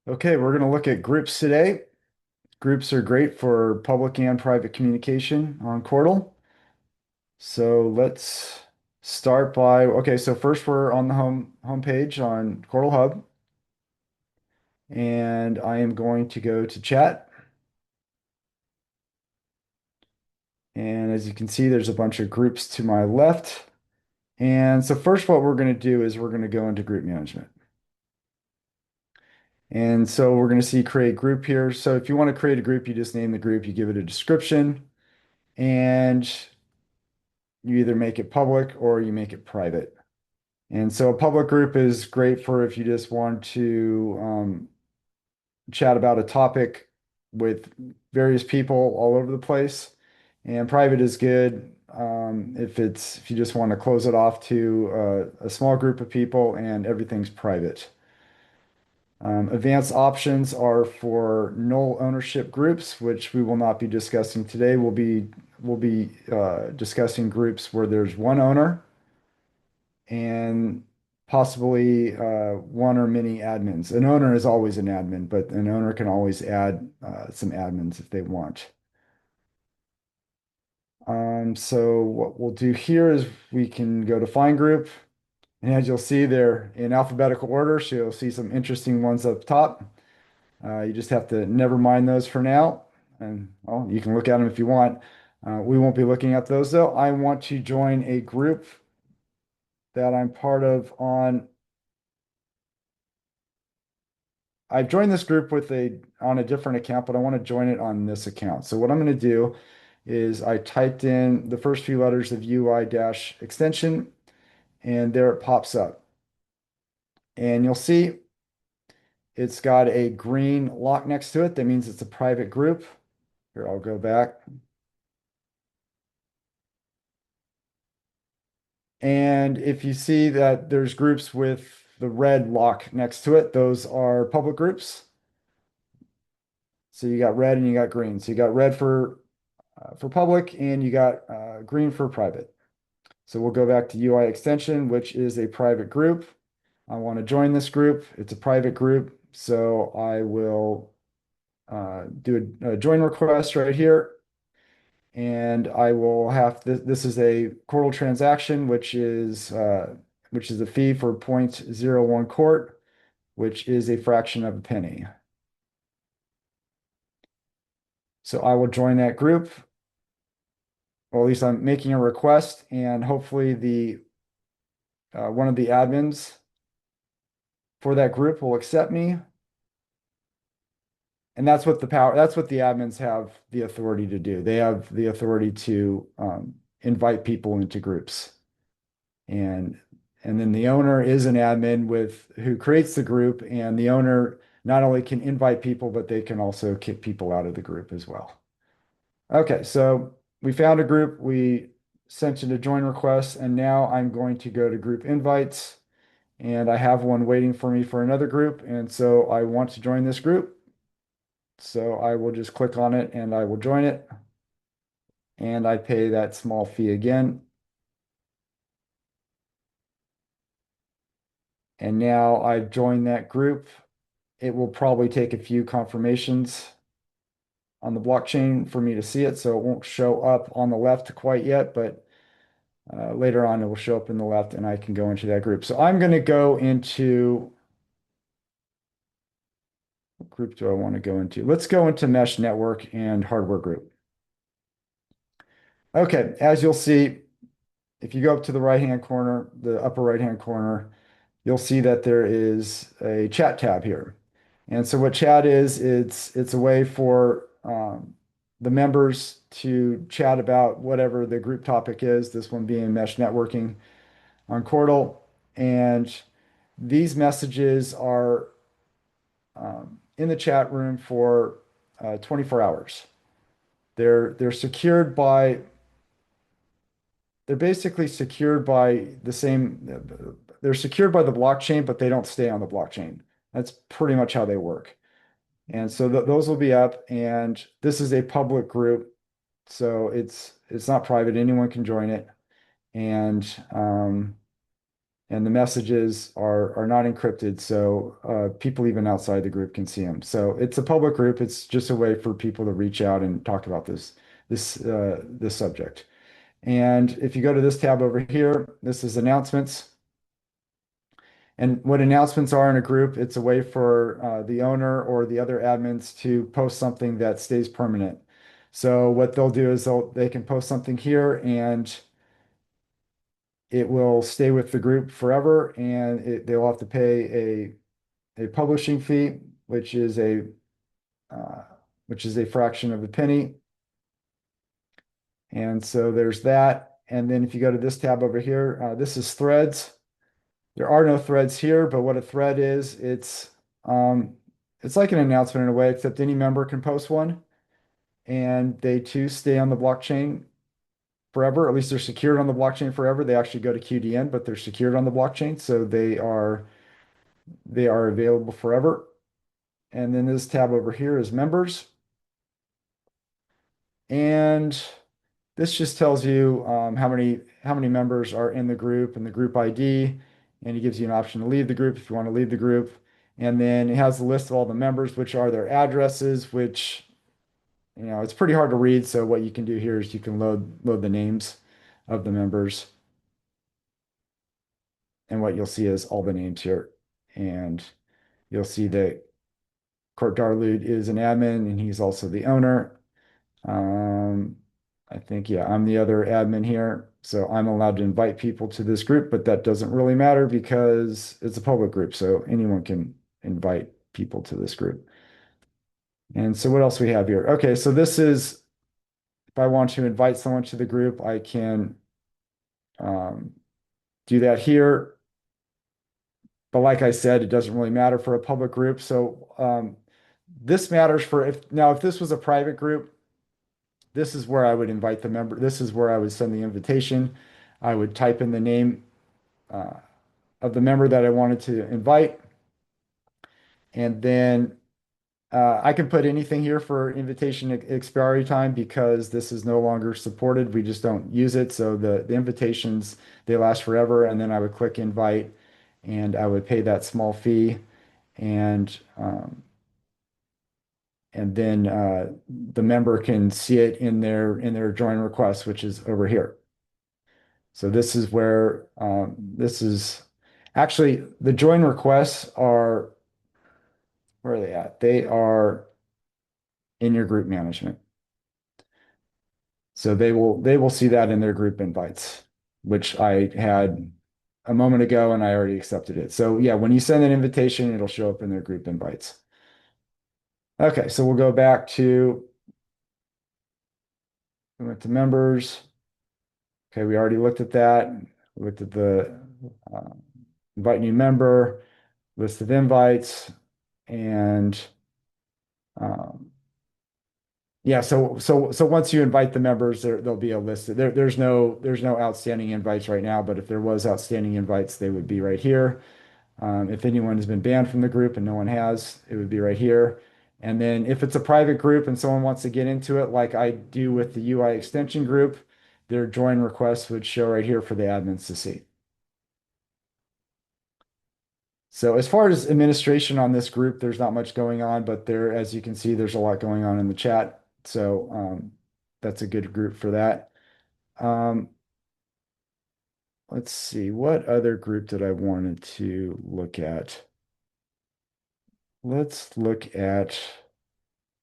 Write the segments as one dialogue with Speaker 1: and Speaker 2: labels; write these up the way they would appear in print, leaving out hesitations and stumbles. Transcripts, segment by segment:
Speaker 1: Okay, we're going to look at groups today. Groups are great for public and private communication on Qortal. So let's start by, okay, so first we're on the homepage on Qortal Hub, and I am going to go to chat. And as you can see, there's a bunch of groups to my left. And so first what we're going to do is we're going to go into group management. And so we're going to see create group here. So if you want to create a group, you just name the group, you give it a description, and you either make it public or you make it private. And so a public group is great for if you just want to chat about a topic with various people all over the place. And private is good if you just want to close it off to a small group of people and everything's private. Advanced options are for null ownership groups, which we will not be discussing today. We'll be discussing groups where there's one owner and possibly one or many admins. An owner is always an admin, but an owner can always add some admins if they want. So what we'll do here is we can go to find group, and as you'll see, they're in alphabetical order, so you'll see some interesting ones up top. You just have to never mind those for now, and well, you can look at them if you want. We won't be looking at those though. I want to join a group that I'm part of on I've joined this group on a different account, but I want to join it on this account. So what I'm going to do is I typed in the first few letters of UI dash extension, and there it pops up. And you'll see it's got a green lock next to it. That means it's a private group. Here, I'll go back. And if you see that there's groups with the red lock next to it, those are public groups. So you got red and you got green. So you got red for public and you got green for private. So we'll go back to UI extension, which is a private group. I want to join this group. It's a private group. So I will do a join request right here. And I will have this is a Qortal transaction, which is a fee for 0.01 quart, which is a fraction of a penny. So I will join that group. Or at least I'm making a request, and hopefully the one of the admins for that group will accept me. And that's what the admins have the authority to do. They have the authority to invite people into groups. And and then the owner is an admin with who creates the group, and the owner not only can invite people, but they can also kick people out of the group as well. Okay, so we found a group, we sent it a join request, and now I'm going to go to group invites, and I have one waiting for me for another group, and so I want to join this group. So I will just click on it and I will join it, and I pay that small fee again. And now I've joined that group. It will probably take a few confirmations on the blockchain for me to see it, so it won't show up on the left quite yet, but later on it will show up in the left and I can go into that group. So I'm going to go into, what group do I want to go into? Let's go into mesh network and hardware group. Okay, as you'll see, if you go up to the right-hand corner, the upper right-hand corner, you'll see that there is a chat tab here. And so what chat is, it's a way for the members to chat about whatever the group topic is, this one being mesh networking on Qortal. And these messages are in the chat room for 24 hours. They're secured by they're basically secured by they're secured by the blockchain, but they don't stay on the blockchain. That's pretty much how they work. And so those will be up, and this is a public group, so it's not private. Anyone can join it, and and the messages are not encrypted, so people even outside the group can see them. So it's a public group. It's just a way for people to reach out and talk about this subject. And if you go to this tab over here, this is announcements. And what announcements are in a group, it's a way for the owner or the other admins to post something that stays permanent. So what they'll do is they can post something here and it will stay with the group forever, and they'll have to pay a publishing fee, uh, which is a fraction of a penny. And so there's that. And then if you go to this tab over here, this is threads. There are no threads here, but what a thread is, it's like an announcement in a way, except any member can post one, and they too stay on the blockchain forever. At least they're secured on the blockchain forever. They actually go to QDN, but they're secured on the blockchain, so they are available forever. And then this tab over here is members. And this just tells you how many members are in the group and the group ID. And it gives you an option to leave the group if you want to leave the group. And then it has the list of all the members, which are their addresses, which, it's pretty hard to read. So what you can do here is you can load the names of the members. And what you'll see is all the names here. And you'll see that Kurt Darlud is an admin and he's also the owner. Um, I think, yeah, I'm the other admin here. So I'm allowed to invite people to this group, but that doesn't really matter because it's a public group. So anyone can invite people to this group. And so what else we have here? Okay, so this is, if I want to invite someone to the group, I can um, do that here. But like I said, it doesn't really matter for a public group. So this matters for if this was a private group, this is where I would invite the member. This is where I would send the invitation. I would type in the name uh, of the member that I wanted to invite. And then I can put anything here for invitation expiry time because this is no longer supported. We just don't use it. So the invitations, they last forever. And then I would click invite and I would pay that small fee. And then the member can see it in their join request, which is over here. So this is where this is actually the join requests are, where are they at? They are in your group management. So they will see that in their group invites, which I had a moment ago and I already accepted it. So yeah, when you send an invitation, it'll show up in their group invites. Okay, so we'll go back to, we went to members. Okay, we already looked at that. We looked at the uh, invite new member, list of invites, and yeah, so once you invite the members, there'll be a list. There's no outstanding invites right now, but if there was outstanding invites, they would be right here. If anyone has been banned from the group and no one has, it would be right here. And then if it's a private group and someone wants to get into it, like I do with the UI extension group, their join requests would show right here for the admins to see. So as far as administration on this group, there's not much going on, but there, as you can see, there's a lot going on in the chat. So that's a good group for that. Um, let's see, what other group did I wanted to look at? Let's look at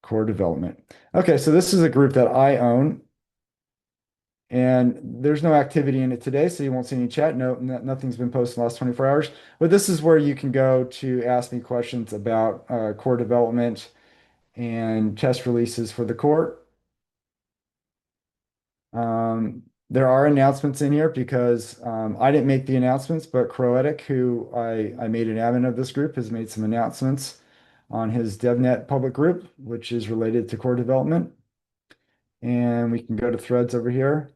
Speaker 1: core development. Okay, so this is a group that I own. And there's no activity in it today, so you won't see any chat. No, nothing's been posted in the last 24 hours. But this is where you can go to ask me questions about core development and test releases for the core. There are announcements in here because I didn't make the announcements, but Croetic, who I made an admin of this group, has made some announcements on his DevNet public group, which is related to core development. And we can go to threads over here.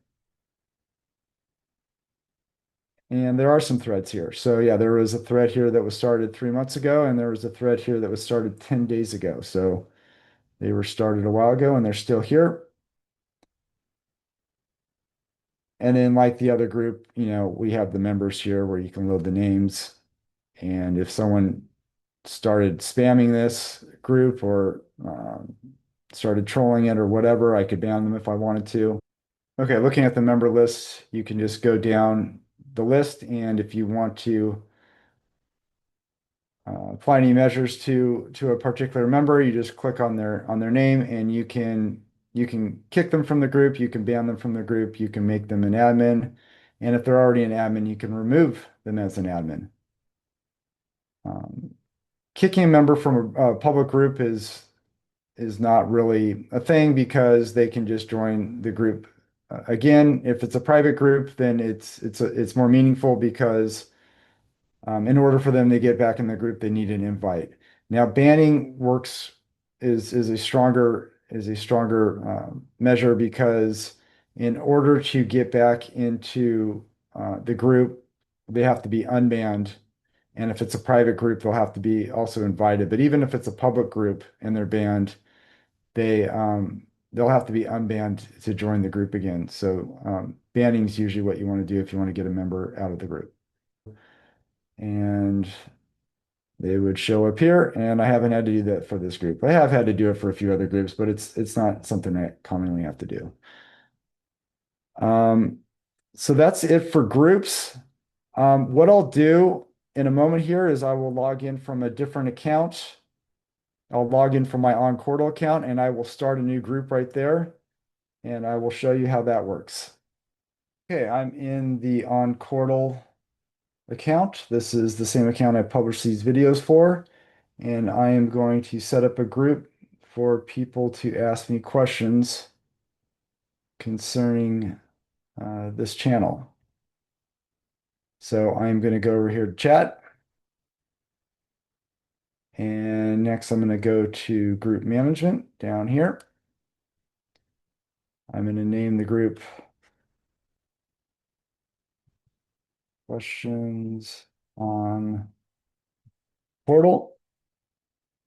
Speaker 1: And there are some threads here. So yeah, there was a thread here that was started 3 months ago, and there was a thread here that was started 10 days ago. So they were started a while ago and they're still here. And then like the other group, we have the members here where you can load the names. And if someone started spamming this group or started trolling it or whatever, I could ban them if I wanted to. Okay, looking at the member list, you can just go down the list, and if you want to apply any measures to a particular member, you just click on their name, and you can kick them from the group, you can ban them from the group, you can make them an admin, and if they're already an admin, you can remove them as an admin. Um, Kicking a member from a public group is not really a thing because they can just join the group. Again, if it's a private group, then it's more meaningful because in order for them to get back in the group, they need an invite. Now, banning works is a stronger measure because in order to get back into the group, they have to be unbanned. And if it's a private group, they'll have to be also invited. But even if it's a public group and they're banned, they'll have to be unbanned to join the group again. So banning is usually what you want to do if you want to get a member out of the group. And they would show up here, and I haven't had to do that for this group. I have had to do it for a few other groups, but it's not something I commonly have to do. Um, so that's it for groups. What I'll do in a moment here is I will log in from a different account. I'll log in from my On Qortal account, and I will start a new group right there, and I will show you how that works. Okay, I'm in the On Qortal account. This is the same account I published these videos for. And I am going to set up a group for people to ask me questions concerning this channel. So I'm going to go over here to chat. And next I'm going to go to group management down here. I'm going to name the group questions on Portal.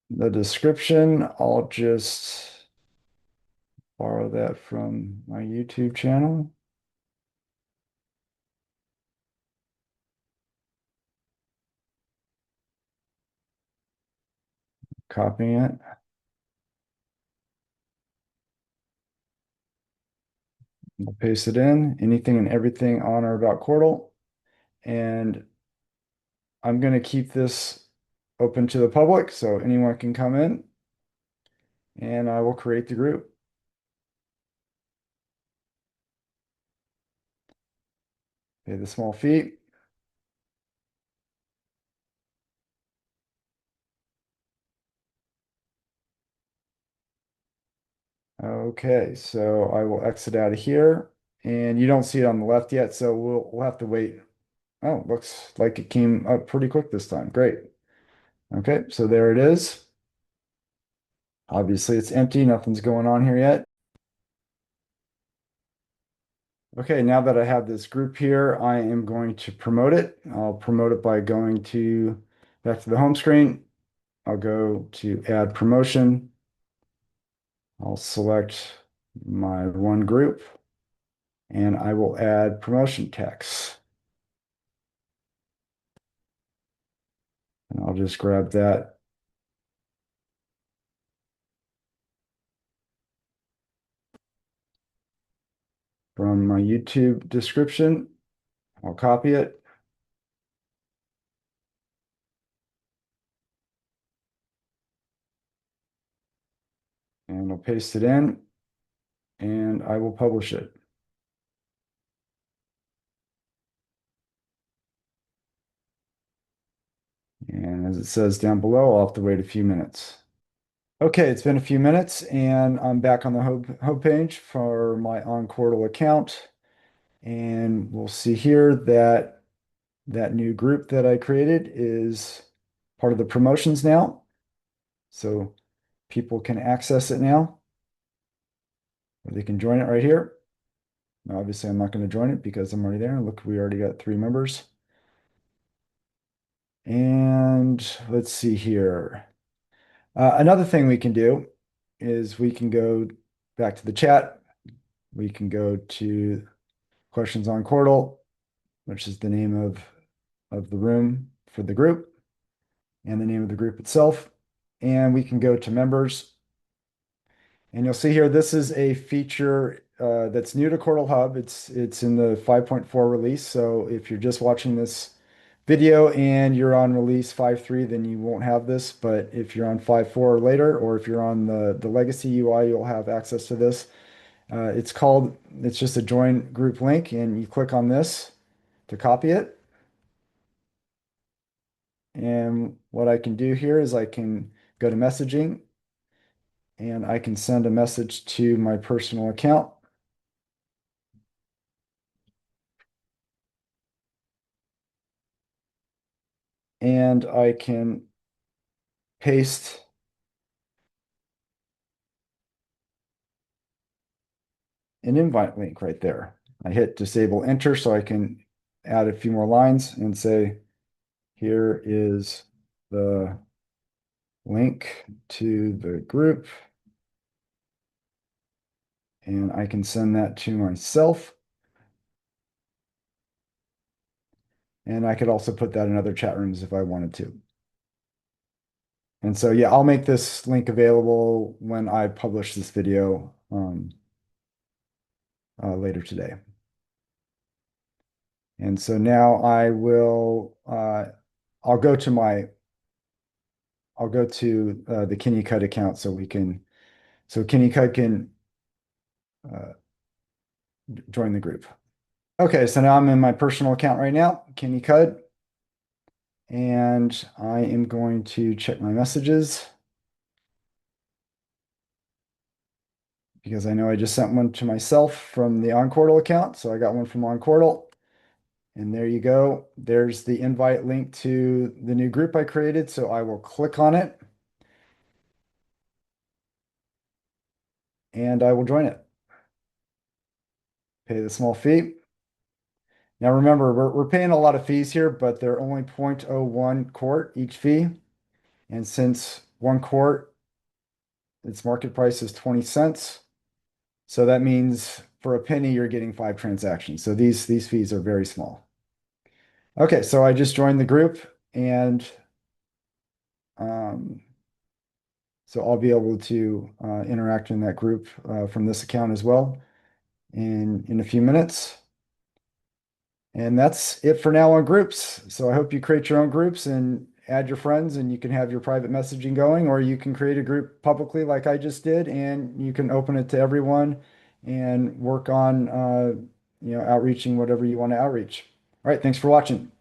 Speaker 1: The description, I'll just borrow that from my YouTube channel. Copying it. I'll paste it in, anything and everything on or about Qortal. And I'm going to keep this open to the public so anyone can come in and I will create the group. Pay the small fee. Okay, so I will exit out of here and you don't see it on the left yet, so we'll have to wait. Oh, looks like it came up pretty quick this time. Great. Okay, so there it is. Obviously it's empty, nothing's going on here yet. Okay, now that I have this group here, I am going to promote it. I'll promote it by going back to the home screen. I'll go to add promotion. I'll select my one group and I will add promotion text. And I'll just grab that from my YouTube description. I'll copy it. And I'll paste it in and I will publish it. And as it says down below, I'll have to wait a few minutes. Okay, it's been a few minutes and I'm back on the home page for my On Qortal account. And we'll see here that that new group that I created is part of the promotions now. So people can access it now. Or they can join it right here. Now, obviously, I'm not going to join it because I'm already there. Look, we already got 3 members. And let's see here. Another thing we can do is we can go back to the chat. We can go to questions on Qortal, which is the name of the room for the group and the name of the group itself. And we can go to members. And you'll see here, this is a feature that's new to Qortal Hub. It's in the 5.4 release. So if you're just watching this video and you're on release 5.3, then you won't have this. But if you're on 5.4 or later, or if you're on the legacy UI, you'll have access to this. It's just a join group link, and you click on this to copy it. And what I can do here is I can go to messaging and I can send a message to my personal account. And I can paste an invite link right there. I hit disable enter so I can add a few more lines and say, here is the link to the group. And I can send that to myself. And I could also put that in other chat rooms if I wanted to. And so, yeah, I'll make this link available when I publish this video later today. And so now I'll go to the Kenny Cut account so Kenny Cut can uh, join the group. Okay, so now I'm in my personal account right now, Kenny Cut, and I am going to check my messages because I know I just sent one to myself from the On Qortal account. So I got one from On Qortal. And there you go. There's the invite link to the new group I created. So I will click on it and I will join it. Pay the small fee. Now remember, we're paying a lot of fees here, but they're only 0.01 quart each fee. And since 1 quart, its market price is 20 cents. So that means for a penny, you're getting 5 transactions. So these fees are very small. Okay, so I just joined the group and um, so I'll be able to interact in that group from this account as well in a few minutes. And that's it for now on groups. So I hope you create your own groups and add your friends and you can have your private messaging going, or you can create a group publicly like I just did, and you can open it to everyone and work on outreaching whatever you want to outreach. All right, thanks for watching.